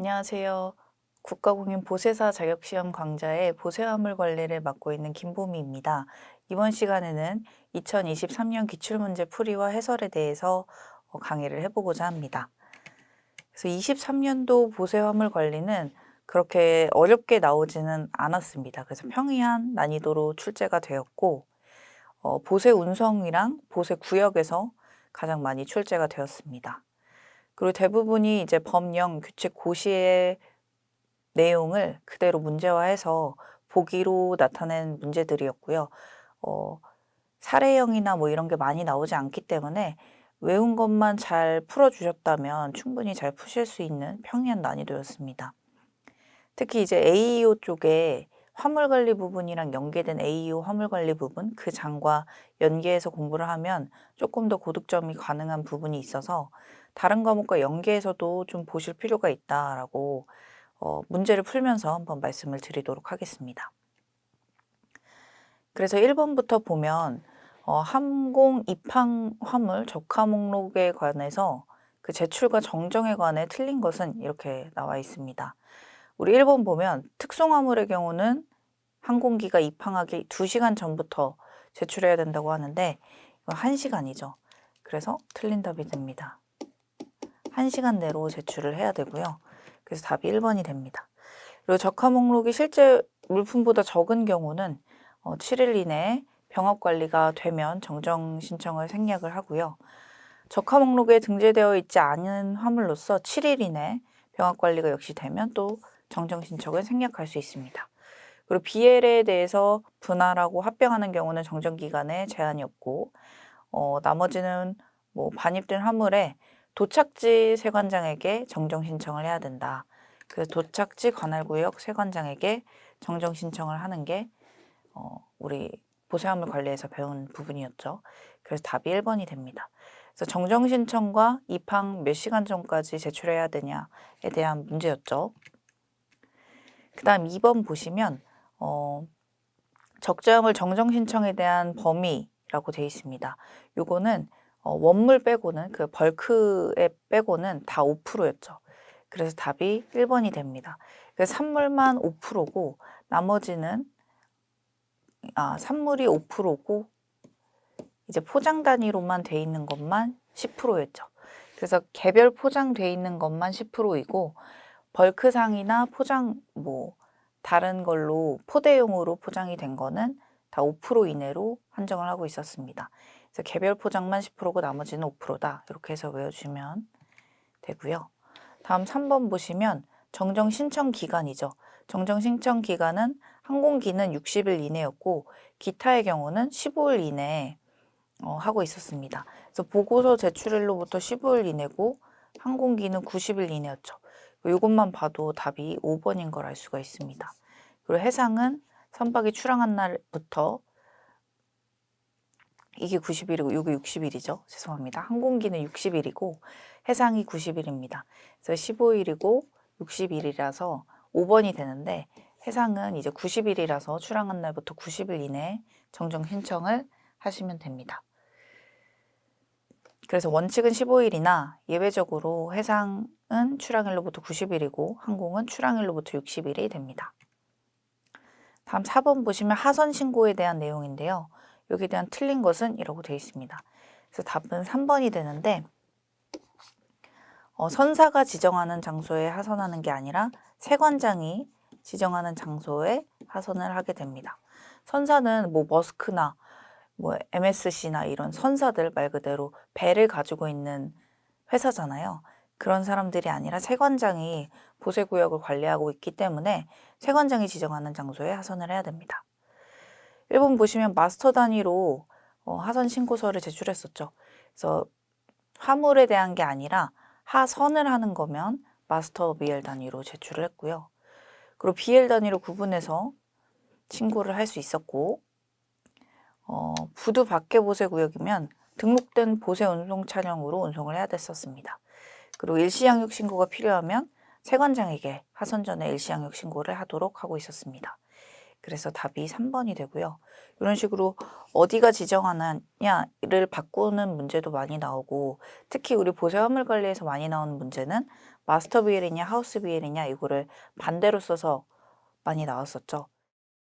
안녕하세요. 국가공인 보세사 자격시험 강좌의 보세화물 관리를 맡고 있는 김보미입니다. 이번 시간에는 2023년 기출문제 풀이와 해설에 대해서 강의를 해보고자 합니다. 그래서 23년도 보세화물 관리는 그렇게 어렵게 나오지는 않았습니다. 그래서 평이한 난이도로 출제가 되었고 보세 운송이랑 보세 구역에서 가장 많이 출제가 되었습니다. 그리고 대부분이 이제 법령, 규칙, 고시의 내용을 그대로 문제화해서 보기로 나타낸 문제들이었고요. 사례형이나 뭐 이런 게 많이 나오지 않기 때문에 외운 것만 잘 풀어주셨다면 충분히 잘 푸실 수 있는 평이한 난이도였습니다. 특히 이제 AEO 쪽에 화물관리 부분이랑 연계된 AEO 화물관리 부분, 그 장과 연계해서 공부를 하면 조금 더 고득점이 가능한 부분이 있어서 다른 과목과 연계해서도 좀 보실 필요가 있다라고 문제를 풀면서 한번 말씀을 드리도록 하겠습니다. 그래서 1번부터 보면 항공 입항 화물 적화 목록에 관해서 그 제출과 정정에 관해 틀린 것은 이렇게 나와 있습니다. 우리 1번 보면 특송화물의 경우는 항공기가 입항하기 2시간 전부터 제출해야 된다고 하는데 이건 1시간이죠. 그래서 틀린 답이 됩니다. 1시간 내로 제출을 해야 되고요. 그래서 답이 1번이 됩니다. 그리고 적화 목록이 실제 물품보다 적은 경우는 7일 이내에 병합 관리가 되면 정정 신청을 생략을 하고요. 적화 목록에 등재되어 있지 않은 화물로서 7일 이내 병합 관리가 역시 되면 또 정정 신청을 생략할 수 있습니다. 그리고 BL에 대해서 분할하고 합병하는 경우는 정정 기간에 제한이 없고 나머지는 뭐 반입된 화물에 도착지 세관장에게 정정 신청을 해야 된다. 그래서 도착지 관할구역 세관장에게 정정 신청을 하는 게 우리 보세화물 관리에서 배운 부분이었죠. 그래서 답이 1번이 됩니다. 그래서 정정 신청과 입항 몇 시간 전까지 제출해야 되냐에 대한 문제였죠. 그 다음 2번 보시면 적자화물 정정 신청에 대한 범위라고 되어 있습니다. 요거는 원물 빼고는 그 벌크에 빼고는 다 5%였죠. 그래서 답이 1번이 됩니다. 그래서 산물만 5%고 나머지는 산물이 5%고 이제 포장 단위로만 돼 있는 것만 10%였죠. 그래서 개별 포장돼 있는 것만 10%이고 벌크상이나 포장 뭐 다른 걸로 포대용으로 포장이 된 거는 다 5% 이내로 한정을 하고 있었습니다. 그래서 개별 포장만 10%고 나머지는 5%다. 이렇게 해서 외워주시면 되고요. 다음 3번 보시면 정정 신청 기간이죠. 정정 신청 기간은 항공기는 60일 이내였고 기타의 경우는 15일 이내에 하고 있었습니다. 그래서 보고서 제출일로부터 15일 이내고 항공기는 90일 이내였죠. 이것만 봐도 답이 5번인 걸 알 수가 있습니다. 그리고 해상은 선박이 출항한 날부터 이게 90일이고 이게 60일이죠. 죄송합니다. 항공기는 60일이고 해상이 90일입니다. 그래서 15일이고 60일이라서 5번이 되는데 해상은 이제 90일이라서 출항한 날부터 90일 이내에 정정 신청을 하시면 됩니다. 그래서 원칙은 15일이나 예외적으로 해상은 출항일로부터 90일이고 항공은 출항일로부터 60일이 됩니다. 다음 4번 보시면 하선 신고에 대한 내용인데요. 여기에 대한 틀린 것은 이라고 되어 있습니다. 그래서 답은 3번이 되는데 선사가 지정하는 장소에 하선하는 게 아니라 세관장이 지정하는 장소에 하선을 하게 됩니다. 선사는 뭐 머스크나 뭐 MSC나 이런 선사들 말 그대로 배를 가지고 있는 회사잖아요. 그런 사람들이 아니라 세관장이 보세구역을 관리하고 있기 때문에 세관장이 지정하는 장소에 하선을 해야 됩니다. 1번 보시면 마스터 단위로 하선 신고서를 제출했었죠. 그래서 화물에 대한 게 아니라 하선을 하는 거면 마스터 BL 단위로 제출을 했고요. 그리고 BL 단위로 구분해서 신고를 할 수 있었고 부두 밖에 보세 구역이면 등록된 보세 운송 차량으로 운송을 해야 됐었습니다. 그리고 일시양육 신고가 필요하면 세관장에게 하선 전에 일시양육 신고를 하도록 하고 있었습니다. 그래서 답이 3번이 되고요. 이런 식으로 어디가 지정하느냐를 바꾸는 문제도 많이 나오고, 특히 우리 보세 화물 관리에서 많이 나오는 문제는 마스터 BL이냐 하우스 BL이냐 이거를 반대로 써서 많이 나왔었죠.